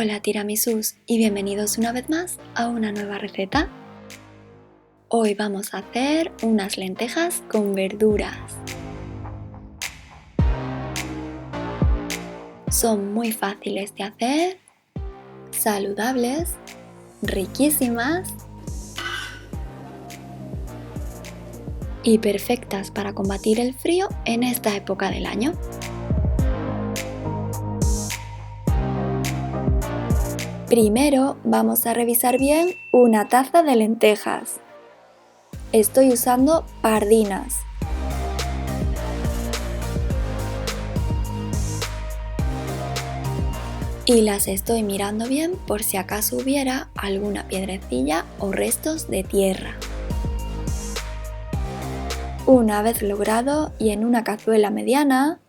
Hola tiramisús y bienvenidos una vez más a una nueva receta. Hoy vamos a hacer unas lentejas con verduras. Son muy fáciles de hacer, saludables, riquísimas y perfectas para combatir el frío en esta época del año. Primero vamos a revisar bien una taza de lentejas. Estoy usando pardinas. Y las estoy mirando bien por si acaso hubiera alguna piedrecilla o restos de tierra. Una vez logrado y en una cazuela mediana,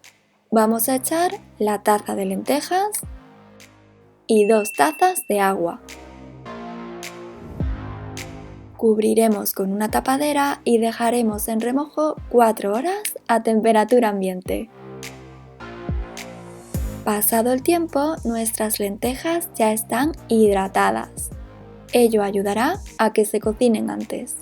vamos a echar la taza de lentejas y 2 tazas de agua. Cubriremos con una tapadera y dejaremos en remojo 4 horas a temperatura ambiente. Pasado el tiempo, nuestras lentejas ya están hidratadas. Ello ayudará a que se cocinen antes.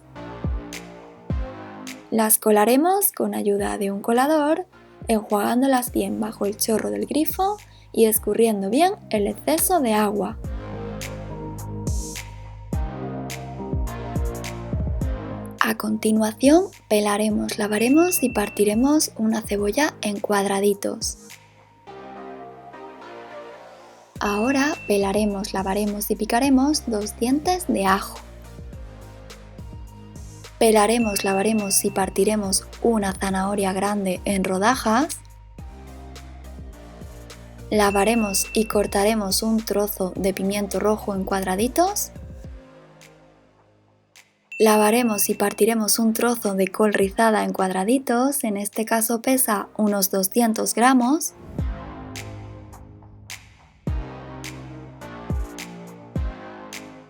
Las colaremos con ayuda de un colador, enjuagándolas bien bajo el chorro del grifo y escurriendo bien el exceso de agua. A continuación, pelaremos, lavaremos y partiremos una cebolla en cuadraditos. Ahora pelaremos, lavaremos y picaremos 2 dientes de ajo. Pelaremos, lavaremos y partiremos una zanahoria grande en rodajas. Lavaremos y cortaremos un trozo de pimiento rojo en cuadraditos. Lavaremos y partiremos un trozo de col rizada en cuadraditos, en este caso pesa unos 200 gramos.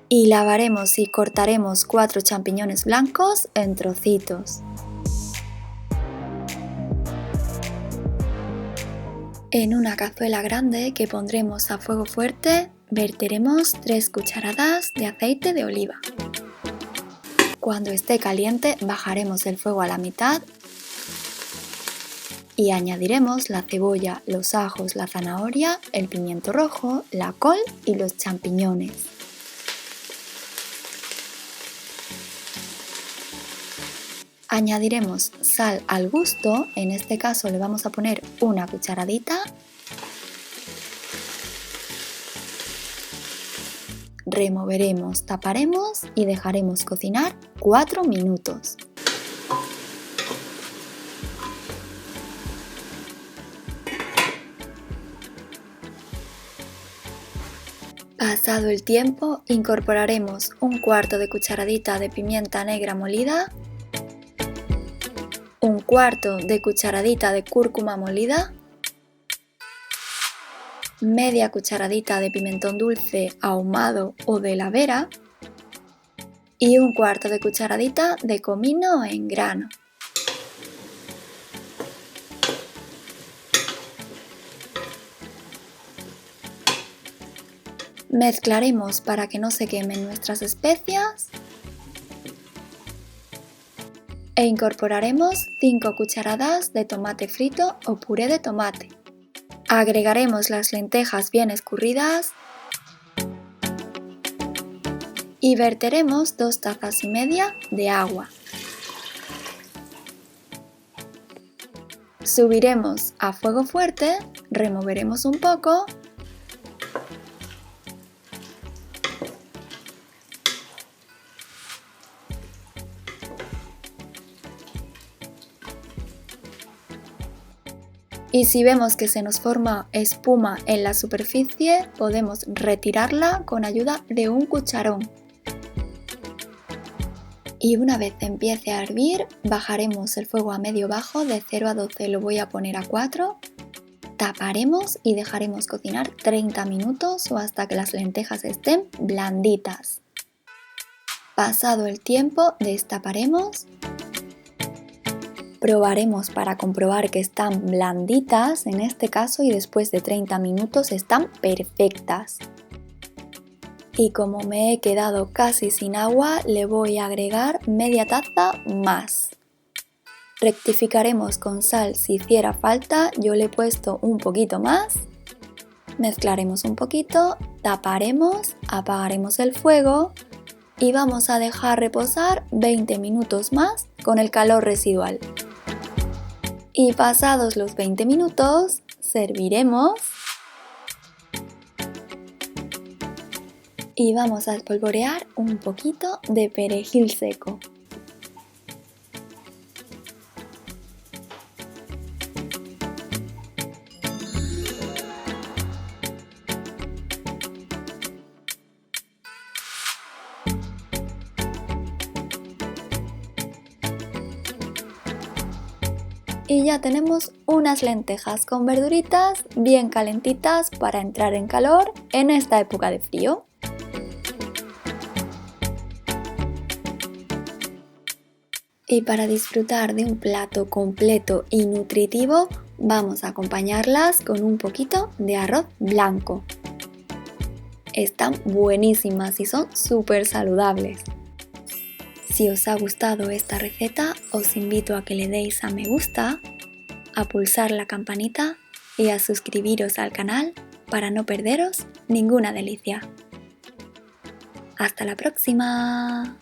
Y lavaremos y cortaremos 4 champiñones blancos en trocitos. En una cazuela grande que pondremos a fuego fuerte, verteremos 3 cucharadas de aceite de oliva. Cuando esté caliente, bajaremos el fuego a la mitad y añadiremos la cebolla, los ajos, la zanahoria, el pimiento rojo, la col y los champiñones. Añadiremos sal al gusto, en este caso le vamos a poner una cucharadita. Removeremos, taparemos y dejaremos cocinar 4 minutos. Pasado el tiempo, incorporaremos un cuarto de cucharadita de pimienta negra molida, un cuarto de cucharadita de cúrcuma molida, media cucharadita de pimentón dulce ahumado o de la vera y un cuarto de cucharadita de comino en grano. Mezclaremos para que no se quemen nuestras especias e incorporaremos 5 cucharadas de tomate frito o puré de tomate. Agregaremos las lentejas bien escurridas y verteremos 2 tazas y media de agua. Subiremos a fuego fuerte, removeremos un poco y si vemos que se nos forma espuma en la superficie, podemos retirarla con ayuda de un cucharón. Y una vez empiece a hervir, bajaremos el fuego a medio bajo de 0 a 12, lo voy a poner a 4. Taparemos y dejaremos cocinar 30 minutos o hasta que las lentejas estén blanditas. Pasado el tiempo, destaparemos. Probaremos para comprobar que están blanditas en este caso y después de 30 minutos están perfectas. Y como me he quedado casi sin agua, le voy a agregar media taza más. Rectificaremos con sal si hiciera falta, yo le he puesto un poquito más. Mezclaremos un poquito, taparemos, apagaremos el fuego y vamos a dejar reposar 20 minutos más con el calor residual. Y pasados los 20 minutos, serviremos y vamos a espolvorear un poquito de perejil seco. Y ya tenemos unas lentejas con verduritas bien calentitas para entrar en calor en esta época de frío. Y para disfrutar de un plato completo y nutritivo, vamos a acompañarlas con un poquito de arroz blanco. Están buenísimas y son súper saludables. Si os ha gustado esta receta, os invito a que le deis a me gusta, a pulsar la campanita y a suscribiros al canal para no perderos ninguna delicia. ¡Hasta la próxima!